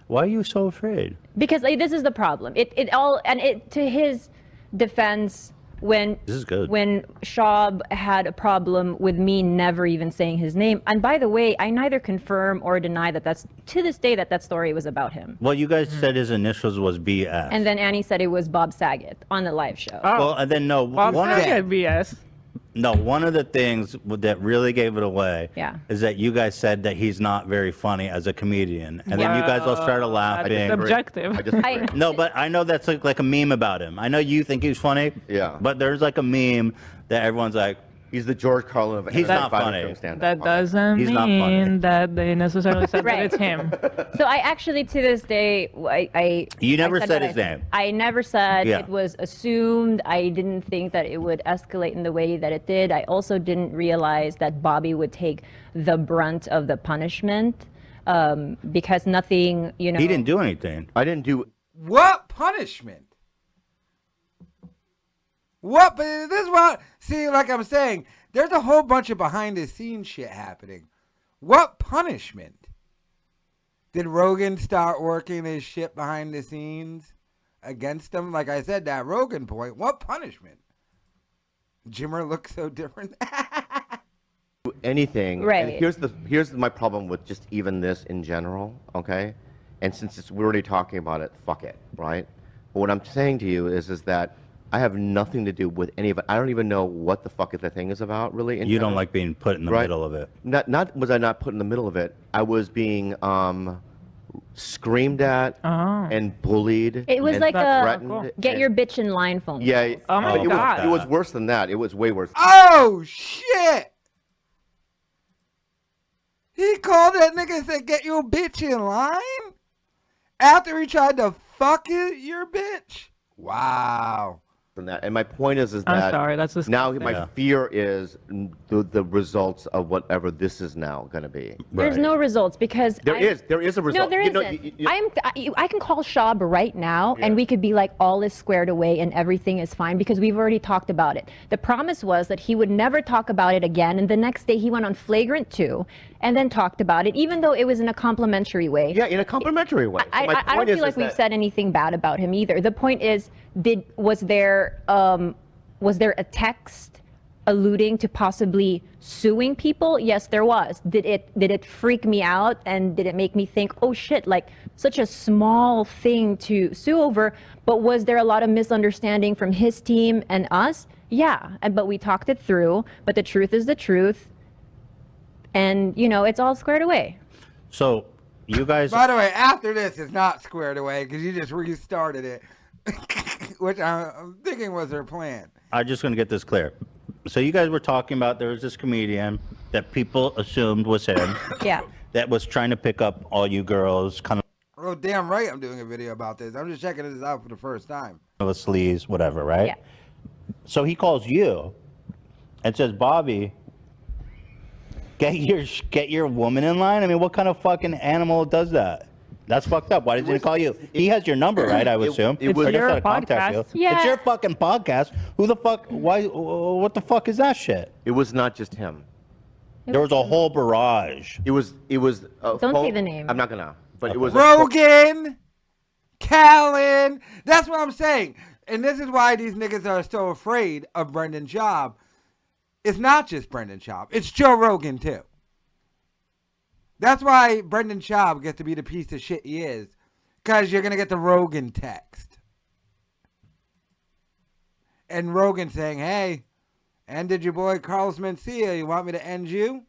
Why are you so afraid? Because this is the problem. To his defense, when This is good. when Schaub had a problem with me never even saying his name, and by the way, I neither confirm or deny that's to this day that story was about him. Well, you guys said his initials was BS. And then Annie said it was Bob Saget on the live show. Oh. Well, and then no, Bob Saget BS. No, one of the things that really gave it away is that you guys said that he's not very funny as a comedian. And then you guys all started laughing. That's subjective. No, but I know that's like a meme about him. I know you think he's funny. Yeah. But there's like a meme that everyone's like, he's the George Carlin of he's not funny. That doesn't mean that they necessarily said that it's him. So I actually, to this day, You never said that his name. I never said. Yeah. It was assumed. I didn't think that it would escalate in the way that it did. I also didn't realize that Bobby would take the brunt of the punishment because nothing, He didn't do anything. I didn't do. What punishment? What? But this is what. See, like I'm saying, there's a whole bunch of behind the scenes shit happening. What punishment? Did Rogan start working his shit behind the scenes against him? Like I said, that Rogan point. What punishment? Jimmer looks so different. Anything. Right. And here's my problem with just even this in general. Okay. And since we're already talking about it, fuck it, right? But what I'm saying to you is that I have nothing to do with any of it. I don't even know what the fuck the thing is about, really. You don't like being put in the middle of it. Not was I not put in the middle of it. I was being screamed at and bullied. It was and like a threatened. get your bitch in line phone. Yeah. Oh my God. It was worse than that. It was way worse. Oh shit! He called that nigga and said, "Get your bitch in line." After he tried to fuck your bitch. Wow. And my point is I'm that sorry, that's now disgusting. my fear is the results of whatever this is now going to be. There's no results because There is a result. No, there isn't. I can call Schaub right now, and we could be like, all is squared away and everything is fine because we've already talked about it. The promise was that he would never talk about it again, and the next day he went on Flagrant 2 and then talked about it, even though it was in a complimentary way. Yeah, in a complimentary way. So my I don't point feel like we've said anything bad about him either. The point is, was there a text alluding to possibly suing people? Yes, there was. Did it freak me out and did it make me think, oh shit, like such a small thing to sue over? But was there a lot of misunderstanding from his team and us? Yeah, but we talked it through. But the truth is the truth, and it's all squared away. So you guys. By the way, after this, it's not squared away because you just restarted it, which I'm thinking was their plan. I'm just going to get this clear. So you guys were talking about there was this comedian that people assumed was him. Yeah. That was trying to pick up all you girls, kind Oh, damn right I'm doing a video about this. I'm just checking this out for the first time. of a sleaze, whatever, right? Yeah. So he calls you and says, Bobby, get your woman in line? I mean, what kind of fucking animal does that? That's fucked up. Why didn't he call you? He has your number, right? I would assume. It was Or just your gotta contact podcast. you. Yeah. It's your fucking podcast. Who the fuck? Why? What the fuck is that shit? It was not just him. There was a whole barrage. It was. Don't say the name. I'm not gonna. But it was Rogan, Callan. That's what I'm saying. And this is why these niggas are so afraid of Brendan Schaub. It's not just Brendan Schaub. It's Joe Rogan, too. That's why Brendan Schaub gets to be the piece of shit he is. Because you're going to get the Rogan text. And Rogan saying, hey, ended your boy Carlos Mencia. You want me to end you?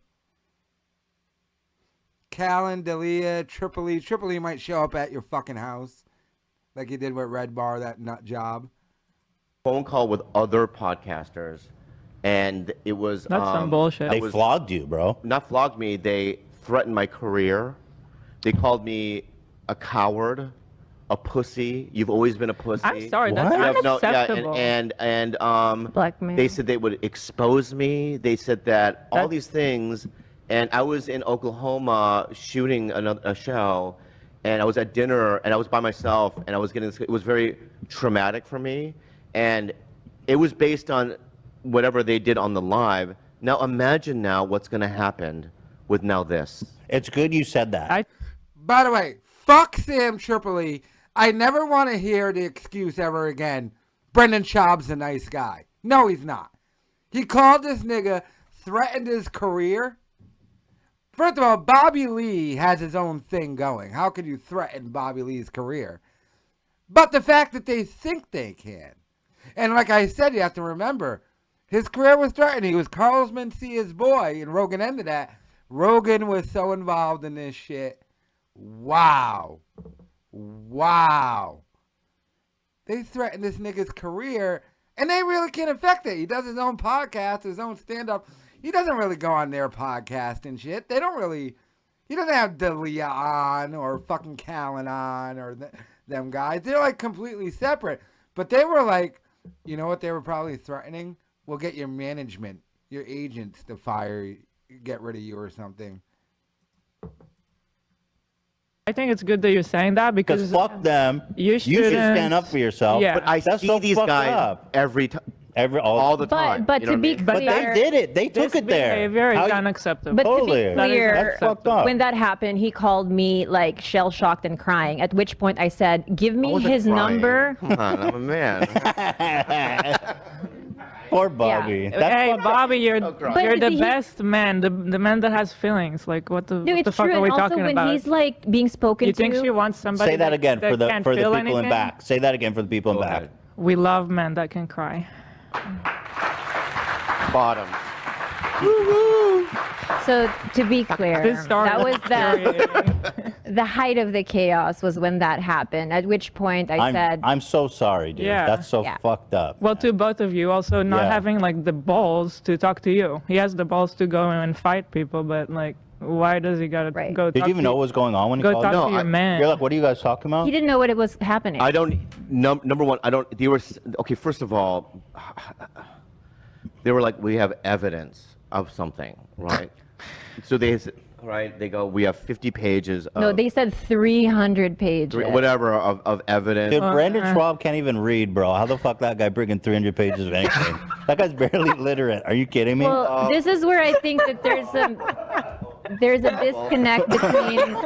Callan, Dalia, Tripoli. Tripoli might show up at your fucking house. Like he did with Red Bar, that nut job. phone call with other podcasters, and it was That's some bullshit. They flogged you, bro. Not flogged me. They threatened my career. They called me a coward, a pussy. You've always been a pussy. I'm sorry, What? that's You have unacceptable. Blackmail. they said they would expose me. They said that all these things, and I was in Oklahoma shooting a show, and I was at dinner, and I was by myself, and I was getting this. It was very traumatic for me, and it was based on whatever they did on the live. Now imagine now what's going to happen with now this. It's good you said that. By the way, fuck Sam Tripoli. I never want to hear the excuse ever again. Brendan Schaub's a nice guy. No, he's not. He called this nigga, threatened his career. First of all, Bobby Lee has his own thing going. How could you threaten Bobby Lee's career? But the fact that they think they can. And like I said, you have to remember, his career was threatened. He was Carlos Mencia's boy, and Rogan ended that. Rogan was so involved in this shit. Wow. They threatened this nigga's career, and they really can't affect it. He does his own podcast, his own stand-up. He doesn't really go on their podcast and shit. He doesn't have Dalia on or fucking Callan on or them guys. They're like completely separate. But they were like, you know what they were probably threatening? We'll get your management, your agents to fire you, get rid of you or something. I think it's good that you're saying that because fuck them. You should stand up for yourself. Yeah. But I see these guys every time. All the time. But to be But clear, they did it. They took it there. Behavior is unacceptable. But Totally. to be clear, That's fucked up. when that happened, he called me like shell-shocked and crying. At which point I said, "Give me his number." Come on, I'm a man. Poor Bobby. Yeah. Hey, Bobby, you're But the best man, the man that has feelings. Like, what the, No, what the it's fuck true. are we And also, talking when about? he's like being spoken You to, think she wants somebody Say that again for the can't people feel in anything? back. Say that again for the people in Go back. ahead. We love men that can cry. Bottom. So to be clear, This story that was is infuriating. the height of the chaos was when that happened. At which point I said, I'm so sorry, dude. Yeah. That's so Yeah. fucked up. Well, to both of you, also not Yeah. having like the balls to talk to you. He has the balls to go and fight people, but like, why does he gotta Right. go? Did talk you even to know what was going on when he Go called talk you? to your man. You're like, what are you guys talking about? he didn't know what it was happening. I don't. Number one, I don't. They were okay. First of all, they were like, we have evidence of something, right? So they go, we have 50 pages of No, they said 300 pages. whatever of evidence. Dude, Brandon Schwab can't even read, bro. How the fuck that guy bringing 300 pages of anything? That guy's barely literate. Are you kidding me? Well, this is where I think that there's a disconnect between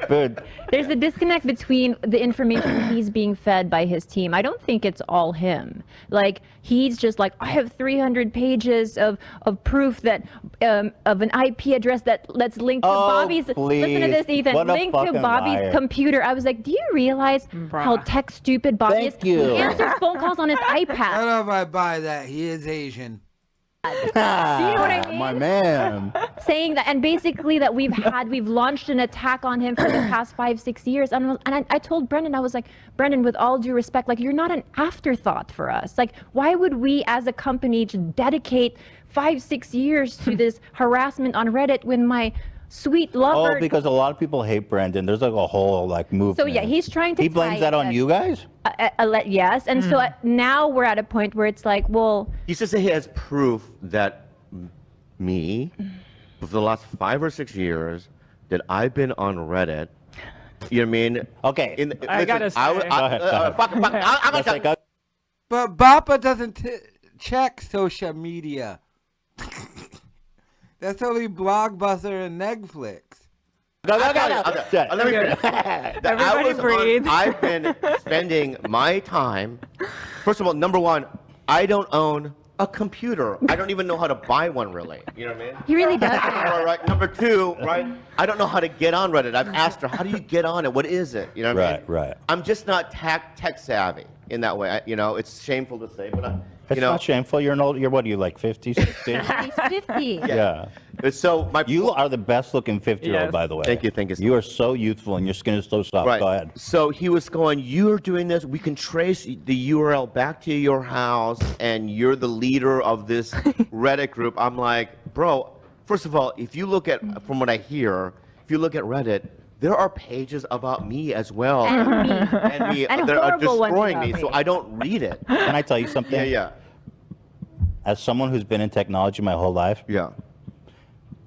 Dude, there's a disconnect between the information he's being fed by his team. I don't think it's all him. Like he's just like, I have 300 pages of proof that of an IP address that's linked to Bobby's. please. Listen to this, Ethan. What a Linked to fucking Bobby's liar. computer. I was like, do you realize how tech stupid Bobby Thank is? you. He answers phone calls on his I iPad. don't know if I buy that. He is Asian. Do you know what I mean? My man. Saying that, and basically that we've launched an attack on him for the past 5-6 years. And I told Brendan, I was like, Brendan, with all due respect, like you're not an afterthought for us. Like, why would we as a company just dedicate 5-6 years to this harassment on Reddit when my sweet lover? Oh, because a lot of people hate Brandon. There's like a whole like movement. So yeah, he's trying to. He blames tie that on it- you guys? Yes, and so now we're at a point where it's like, well, He says that he has proof that me, for the last 5 or 6 years, that I've been on Reddit. You know what I mean? Okay. I gotta say. Go ahead. I'm gonna Let's take a- But Bappa doesn't check social media. That's only Blockbuster and Netflix. Let me finish. Everybody breathe. I've been spending my time. First of all, number one, I don't own a computer. I don't even know how to buy one, really. You know what I mean? he really does. Right. Number two, right? I don't know how to get on Reddit. I've asked her, how do you get on it? What is it? You know what I mean? Right. I'm just not tech savvy in that way. It's shameful to say, but It's not shameful. You're what are you, like 50, 60? He's 50. Yeah. So You are the best looking 50-year-old, Yes. by the way. Thank you. You are so youthful and your skin is so soft. Right. Go ahead. So he was going, you're doing this. We can trace the URL back to your house, and you're the leader of this Reddit group. I'm like, bro, first of all, if you look at, from what I hear, if you look at Reddit, there are pages about me as well. And me. And me And that are horrible ones destroying about me, me. so I don't read it. Can I tell you something? Yeah. As someone who's been in technology my whole life, Yeah.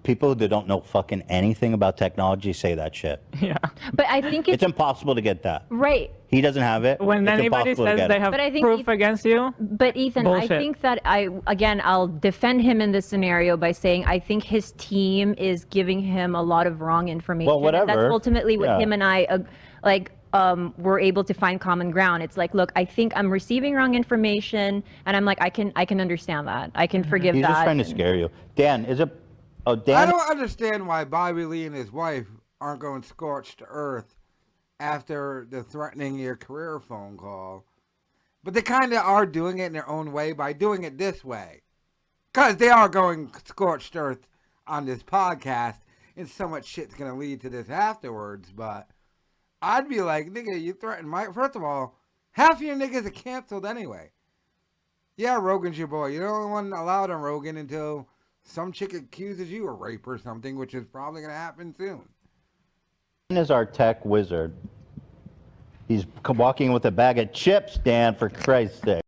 people that don't know fucking anything about technology say that shit. Yeah. But I think It's impossible to get that. right. He doesn't have it. When it's anybody impossible to says get they it. have But I think proof against you, But Ethan, bullshit. I think that I'll defend him in this scenario by saying I think his team is giving him a lot of wrong information. Well, whatever. And that's ultimately what Yeah. him and I were able to find common ground. It's like, look, I think I'm receiving wrong information, and I'm like, I can understand that. I can forgive He's that. just trying to scare you. Dan, is it? Oh, Dan. I don't understand why Bobby Lee and his wife aren't going scorched to earth after the threatening your career phone call. But they kind of are doing it in their own way by doing it this way. Because they are going scorched earth on this podcast, and so much shit's going to lead to this afterwards. But I'd be like, nigga, you threatened Mike. First of all, half of your niggas are canceled anyway. Yeah, Rogan's your boy. You're the only one allowed on Rogan until some chick accuses you of rape or something, which is probably going to happen soon. Dan is our tech wizard. He's walking with a bag of chips, Dan, for Christ's sake.